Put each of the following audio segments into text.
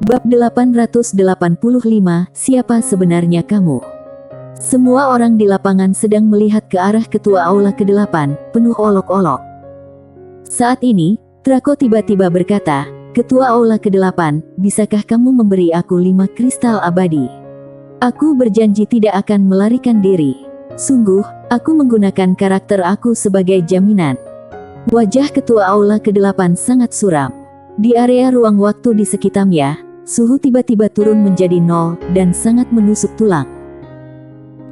Bab 885, Siapa sebenarnya kamu? Semua orang di lapangan sedang melihat ke arah ketua aula ke-8, penuh olok-olok. Saat ini, Draco tiba-tiba berkata, "Ketua aula ke-8, bisakah kamu memberi aku 5 kristal abadi? Aku berjanji tidak akan melarikan diri. Sungguh, aku menggunakan karakter aku sebagai jaminan." Wajah ketua aula ke-8 sangat suram. Di area ruang waktu di sekitarnya, suhu tiba-tiba turun menjadi 0 dan sangat menusuk tulang.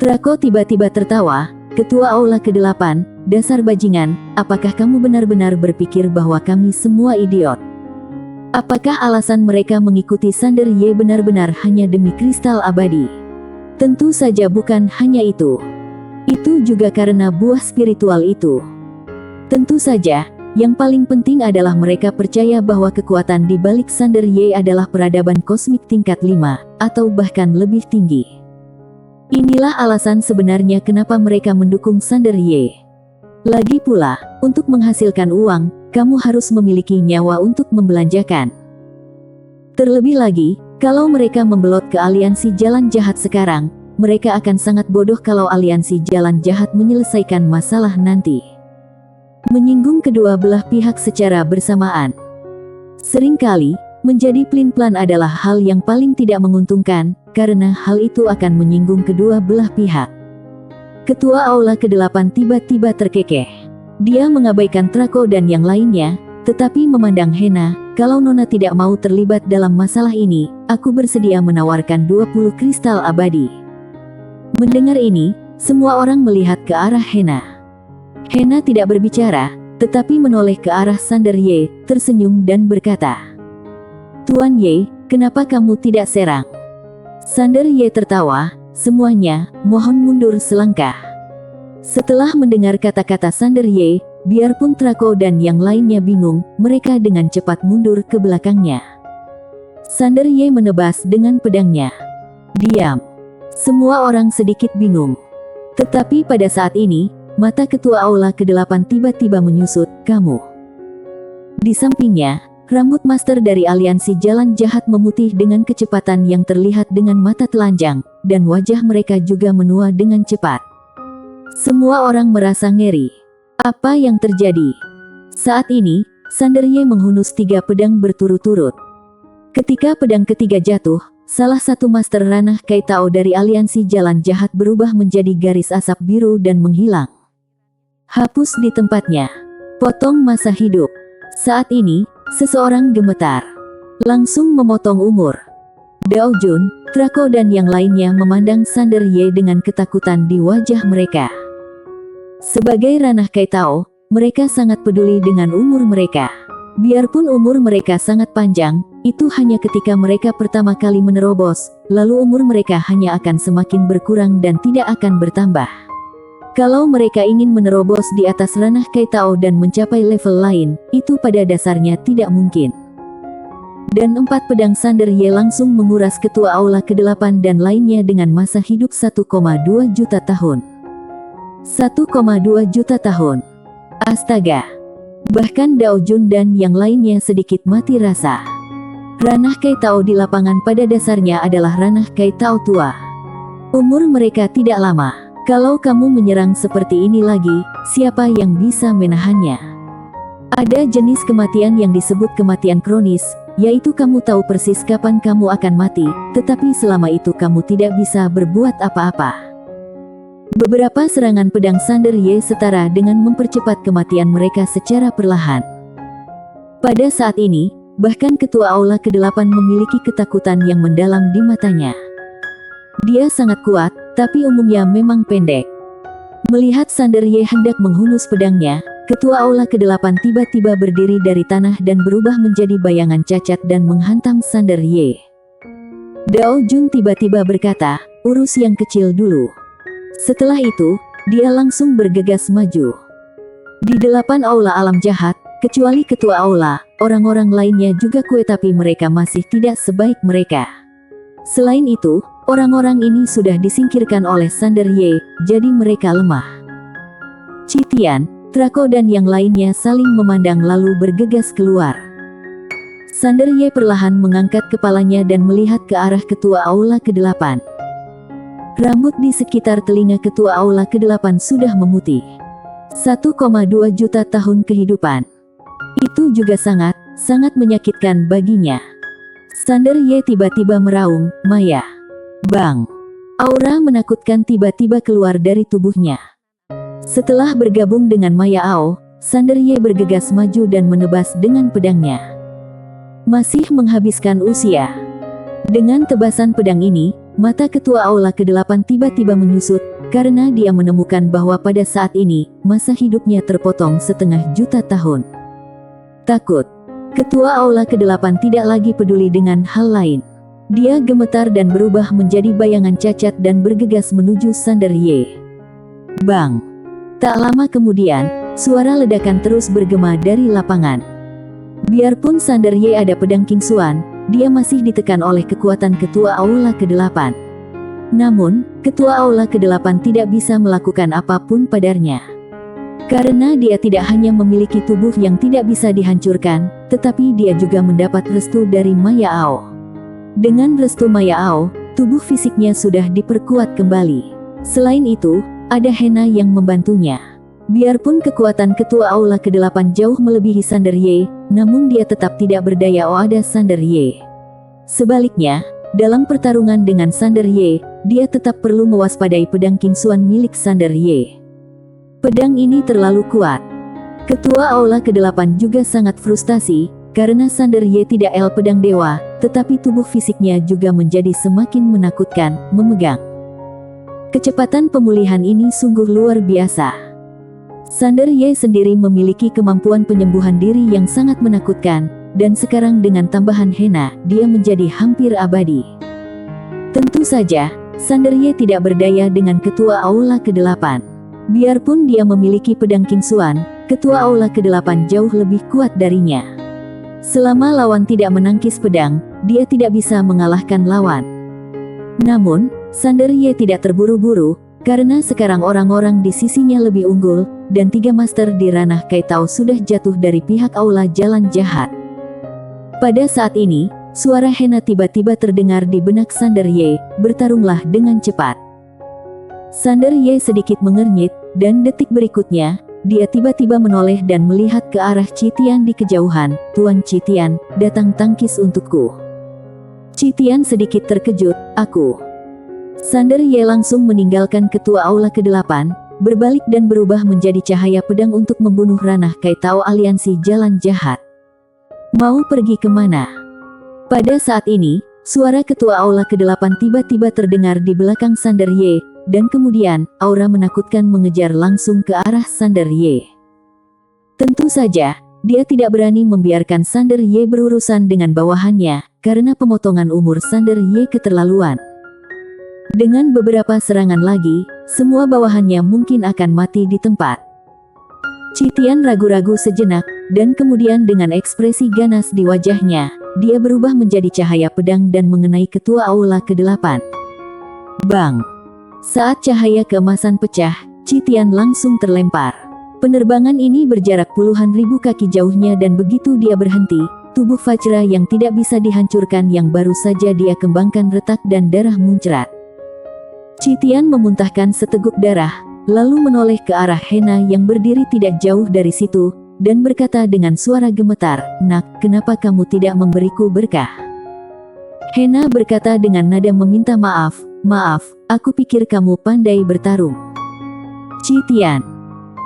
Draco tiba-tiba tertawa, "Ketua aula ke-8, dasar bajingan, apakah kamu benar-benar berpikir bahwa kami semua idiot? Apakah alasan mereka mengikuti Sander Y benar-benar hanya demi kristal abadi? Tentu saja bukan hanya itu. Itu juga karena buah spiritual itu. Tentu saja, yang paling penting adalah mereka percaya bahwa kekuatan di balik Sander Y adalah peradaban kosmik tingkat 5, atau bahkan lebih tinggi. Inilah alasan sebenarnya kenapa mereka mendukung Sander Y. Lagi pula, untuk menghasilkan uang, kamu harus memiliki nyawa untuk membelanjakan. Terlebih lagi, kalau mereka membelot ke aliansi jalan jahat sekarang, mereka akan sangat bodoh kalau aliansi jalan jahat menyelesaikan masalah nanti. Menyinggung kedua belah pihak secara bersamaan. Seringkali, menjadi pelin-pelan adalah hal yang paling tidak menguntungkan, karena hal itu akan menyinggung kedua belah pihak. Ketua aula ke-8 tiba-tiba terkekeh. Dia mengabaikan Draco dan yang lainnya, tetapi memandang Hena, "Kalau Nona tidak mau terlibat dalam masalah ini, aku bersedia menawarkan 20 kristal abadi." Mendengar ini, semua orang melihat ke arah Hena. Hena tidak berbicara, tetapi menoleh ke arah Sander Y, tersenyum dan berkata, "Tuan Y, kenapa kamu tidak serang?" Sander Y tertawa, "Semuanya, mohon mundur selangkah." Setelah mendengar kata-kata Sander Y, biarpun Draco dan yang lainnya bingung, mereka dengan cepat mundur ke belakangnya. Sander Y menebas dengan pedangnya. Diam. Semua orang sedikit bingung. Tetapi pada saat ini, mata ketua aula ke-8 tiba-tiba menyusut, "Kamu." Di sampingnya, rambut master dari aliansi jalan jahat memutih dengan kecepatan yang terlihat dengan mata telanjang, dan wajah mereka juga menua dengan cepat. Semua orang merasa ngeri. Apa yang terjadi? Saat ini, Sander Y menghunus 3 pedang berturut-turut. Ketika pedang ketiga jatuh, salah satu master ranah Kaitao dari aliansi jalan jahat berubah menjadi garis asap biru dan menghilang. Hapus di tempatnya. Potong masa hidup. Saat ini, seseorang gemetar. Langsung memotong umur. Dao Jun, Draco dan yang lainnya memandang Sander Y dengan ketakutan di wajah mereka. Sebagai ranah Kaitao, mereka sangat peduli dengan umur mereka. Biarpun umur mereka sangat panjang, itu hanya ketika mereka pertama kali menerobos, lalu umur mereka hanya akan semakin berkurang dan tidak akan bertambah. Kalau mereka ingin menerobos di atas ranah Kaitao dan mencapai level lain, itu pada dasarnya tidak mungkin. Dan 4 pedang Sander Y langsung menguras ketua aula ke-8 dan lainnya dengan masa hidup 1,2 juta tahun. 1,2 juta tahun. Astaga. Bahkan Dao Jun dan yang lainnya sedikit mati rasa. Ranah Kaitao di lapangan pada dasarnya adalah ranah Kaitao tua. Umur mereka tidak lama. Kalau kamu menyerang seperti ini lagi, siapa yang bisa menahannya? Ada jenis kematian yang disebut kematian kronis, yaitu kamu tahu persis kapan kamu akan mati, tetapi selama itu kamu tidak bisa berbuat apa-apa. Beberapa serangan pedang Sander Y setara dengan mempercepat kematian mereka secara perlahan. Pada saat ini, bahkan ketua aula ke-8 memiliki ketakutan yang mendalam di matanya. Dia sangat kuat, tapi umumnya memang pendek. Melihat Sander Y hendak menghunus pedangnya, ketua aula ke-8 tiba-tiba berdiri dari tanah dan berubah menjadi bayangan cacat dan menghantam Sander Y. Dao Jun tiba-tiba berkata, "Urus yang kecil dulu." Setelah itu, dia langsung bergegas maju. Di 8 aula alam jahat, kecuali ketua aula, orang-orang lainnya juga kuat tapi mereka masih tidak sebaik mereka. Selain itu, orang-orang ini sudah disingkirkan oleh Sander Y, jadi mereka lemah. Citian, Draco dan yang lainnya saling memandang lalu bergegas keluar. Sander Ye perlahan mengangkat kepalanya dan melihat ke arah ketua aula ke-8. Rambut di sekitar telinga ketua aula ke-8 sudah memutih. 1,2 juta tahun kehidupan. Itu juga sangat menyakitkan baginya. Sander Ye tiba-tiba meraung, "Maya!" Bang! Aura menakutkan tiba-tiba keluar dari tubuhnya. Setelah bergabung dengan Maya Ao, Sander Ye bergegas maju dan menebas dengan pedangnya. Masih menghabiskan usia. Dengan tebasan pedang ini, mata ketua aula ke-8 tiba-tiba menyusut, karena dia menemukan bahwa pada saat ini, masa hidupnya terpotong 1,5 juta tahun. Takut. Ketua aula ke-8 tidak lagi peduli dengan hal lain. Dia gemetar dan berubah menjadi bayangan cacat dan bergegas menuju Sander Ye. Bang! Tak lama kemudian, suara ledakan terus bergema dari lapangan. Biarpun Sander Ye ada pedang King Xuan, dia masih ditekan oleh kekuatan ketua aula ke-8. Namun, ketua aula ke-8 tidak bisa melakukan apapun padanya. Karena dia tidak hanya memiliki tubuh yang tidak bisa dihancurkan, tetapi dia juga mendapat restu dari Maya Ao. Dengan restu Maya Ao, tubuh fisiknya sudah diperkuat kembali. Selain itu, ada Hena yang membantunya. Biarpun kekuatan ketua aula ke-8 jauh melebihi Sander Ye, namun dia tetap tidak berdaya pada Sander Ye. Sebaliknya, dalam pertarungan dengan Sander Ye, dia tetap perlu mewaspadai pedang King Xuan milik Sander Ye. Pedang ini terlalu kuat. Ketua aula ke-8 juga sangat frustasi, karena Sander Ye tidak pedang dewa, tetapi tubuh fisiknya juga menjadi semakin menakutkan, memegang. Kecepatan pemulihan ini sungguh luar biasa. Sander Ye sendiri memiliki kemampuan penyembuhan diri yang sangat menakutkan, dan sekarang dengan tambahan Hena, dia menjadi hampir abadi. Tentu saja, Sander Ye tidak berdaya dengan ketua aula ke-8. Biarpun dia memiliki pedang King Xuan, ketua aula ke-8 jauh lebih kuat darinya. Selama lawan tidak menangkis pedang, dia tidak bisa mengalahkan lawan. Namun, Sander Ye tidak terburu-buru, karena sekarang orang-orang di sisinya lebih unggul, dan 3 master di ranah Kaitao sudah jatuh dari pihak aula jalan jahat. Pada saat ini, suara Hena tiba-tiba terdengar di benak Sander Ye, "Bertarunglah dengan cepat." Sander Ye sedikit mengernyit, dan detik berikutnya, dia tiba-tiba menoleh dan melihat ke arah Citian di kejauhan. "Tuan Citian, datang tangkis untukku." Citian sedikit terkejut, "Aku?" Sander Ye langsung meninggalkan ketua aula ke-8, berbalik dan berubah menjadi cahaya pedang untuk membunuh ranah Kaitao aliansi jalan jahat. Mau pergi kemana? Pada saat ini, suara ketua aula ke-8 tiba-tiba terdengar di belakang Sander Ye, dan kemudian, aura menakutkan mengejar langsung ke arah Sander Ye. Tentu saja, dia tidak berani membiarkan Sander Ye berurusan dengan bawahannya, karena pemotongan umur Sander Ye keterlaluan. Dengan beberapa serangan lagi, semua bawahannya mungkin akan mati di tempat. Citian ragu-ragu sejenak, dan kemudian dengan ekspresi ganas di wajahnya, dia berubah menjadi cahaya pedang dan mengenai ketua aula ke-8. Bang! Saat cahaya keemasan pecah, Citian langsung terlempar. Penerbangan ini berjarak puluhan ribu kaki jauhnya dan begitu dia berhenti, tubuh Vajra yang tidak bisa dihancurkan yang baru saja dia kembangkan retak dan darah muncrat. Citian memuntahkan seteguk darah, lalu menoleh ke arah Hena yang berdiri tidak jauh dari situ, dan berkata dengan suara gemetar, "Nak, kenapa kamu tidak memberiku berkah?" Hena berkata dengan nada meminta maaf, "Maaf, aku pikir kamu pandai bertarung." Citian.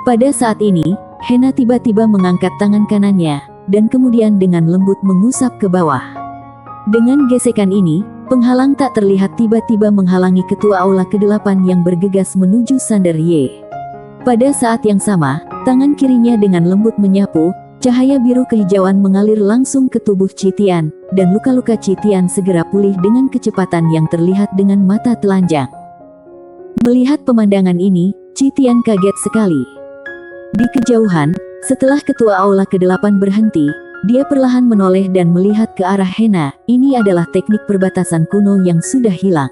Pada saat ini, Hena tiba-tiba mengangkat tangan kanannya, dan kemudian dengan lembut mengusap ke bawah. Dengan gesekan ini, penghalang tak terlihat tiba-tiba menghalangi ketua aula ke-8 yang bergegas menuju Sander Ye. Pada saat yang sama, tangan kirinya dengan lembut menyapu, cahaya biru kehijauan mengalir langsung ke tubuh Citian, dan luka-luka Citian segera pulih dengan kecepatan yang terlihat dengan mata telanjang. Melihat pemandangan ini, Citian kaget sekali. Di kejauhan, setelah ketua aula ke-8 berhenti, dia perlahan menoleh dan melihat ke arah Hena. Ini adalah teknik perbatasan kuno yang sudah hilang.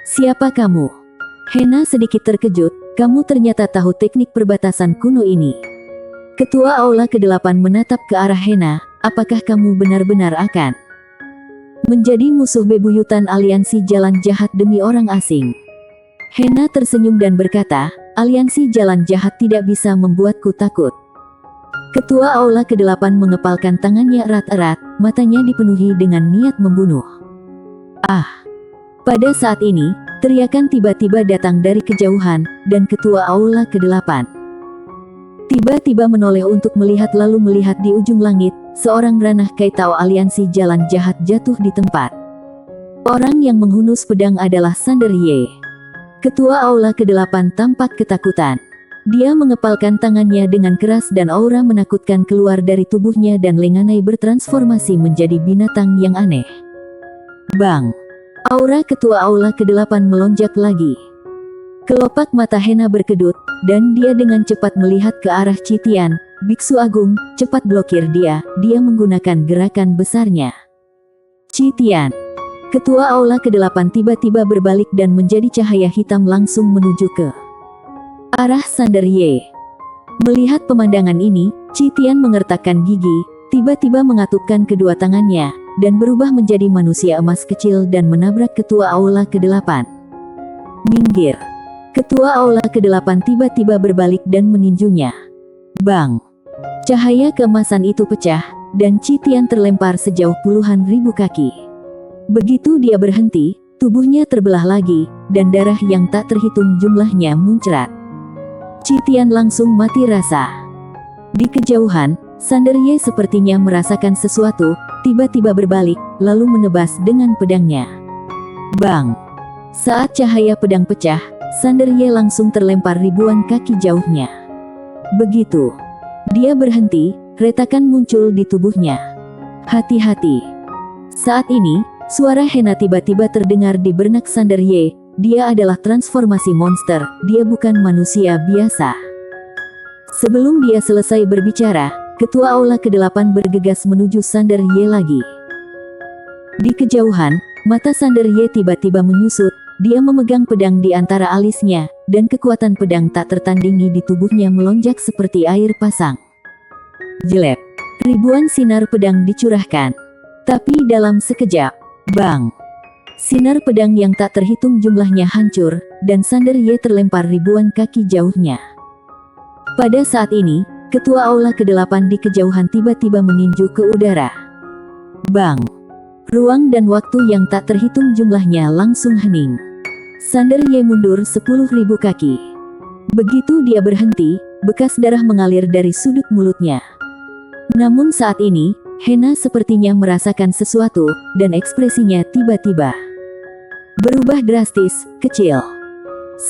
"Siapa kamu?" Hena sedikit terkejut, "Kamu ternyata tahu teknik perbatasan kuno ini." Ketua aula ke-8 menatap ke arah Hena, apakah kamu benar-benar akan menjadi musuh bebuyutan aliansi jalan jahat demi orang asing? Hena tersenyum dan berkata, aliansi jalan jahat tidak bisa membuatku takut. Ketua Aula ke-8 mengepalkan tangannya erat-erat, matanya dipenuhi dengan niat membunuh. Ah! Pada saat ini, teriakan tiba-tiba datang dari kejauhan, dan Ketua Aula ke-8 tiba-tiba menoleh untuk melihat lalu melihat di ujung langit, seorang ranah kaitau aliansi jalan jahat jatuh di tempat. Orang yang menghunus pedang adalah Sander Ye. Ketua Aula ke-8 tampak ketakutan. Dia mengepalkan tangannya dengan keras dan aura menakutkan keluar dari tubuhnya dan lenganai bertransformasi menjadi binatang yang aneh. Bang! Aura Ketua Aula ke-8 melonjak lagi. Kelopak mata Hena berkedut, dan dia dengan cepat melihat ke arah Citian, Biksu Agung, cepat blokir dia menggunakan gerakan besarnya. Citian. Ketua Aula ke-8 tiba-tiba berbalik dan menjadi cahaya hitam langsung menuju ke arah Sander Ye. Melihat pemandangan ini, Citian mengertakkan gigi, tiba-tiba mengatupkan kedua tangannya, dan berubah menjadi manusia emas kecil dan menabrak Ketua Aula ke-8. Minggir! Ketua Aula ke-8 tiba-tiba berbalik dan meninjunya. Bang! Cahaya keemasan itu pecah, dan Citian terlempar sejauh puluhan ribu kaki. Begitu dia berhenti, tubuhnya terbelah lagi, dan darah yang tak terhitung jumlahnya muncrat. Citian langsung mati rasa. Di kejauhan, Sander Ye sepertinya merasakan sesuatu, tiba-tiba berbalik, lalu menebas dengan pedangnya. Bang! Saat cahaya pedang pecah, Sander Ye langsung terlempar ribuan kaki jauhnya. Begitu dia berhenti, retakan muncul di tubuhnya. Hati-hati! Saat ini, suara Hena tiba-tiba terdengar di benak Sander Ye. Dia adalah transformasi monster, dia bukan manusia biasa. Sebelum dia selesai berbicara, Ketua Aula ke-8 bergegas menuju Sander Ye lagi. Di kejauhan, mata Sander Ye tiba-tiba menyusut. Dia memegang pedang di antara alisnya, dan kekuatan pedang tak tertandingi di tubuhnya melonjak seperti air pasang. Jelek! Ribuan sinar pedang dicurahkan. Tapi dalam sekejap, bang! Sinar pedang yang tak terhitung jumlahnya hancur, dan Sander Ye terlempar ribuan kaki jauhnya. Pada saat ini, Ketua Aula ke-8 di kejauhan tiba-tiba meninju ke udara. Bang! Ruang dan waktu yang tak terhitung jumlahnya langsung hening. Sander Ye mundur 10.000 kaki. Begitu dia berhenti, bekas darah mengalir dari sudut mulutnya. Namun saat ini, Hena sepertinya merasakan sesuatu, dan ekspresinya tiba-tiba berubah drastis, kecil.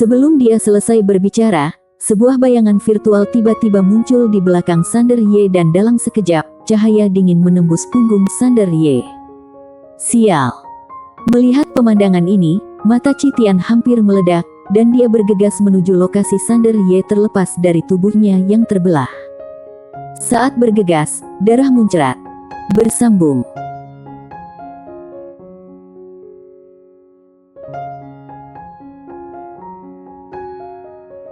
Sebelum dia selesai berbicara, sebuah bayangan virtual tiba-tiba muncul di belakang Sander Ye dan dalam sekejap, cahaya dingin menembus punggung Sander Ye. Sial! Melihat pemandangan ini, mata Citian hampir meledak, dan dia bergegas menuju lokasi Sander Ye terlepas dari tubuhnya yang terbelah. Saat bergegas, darah muncrat. Bersambung.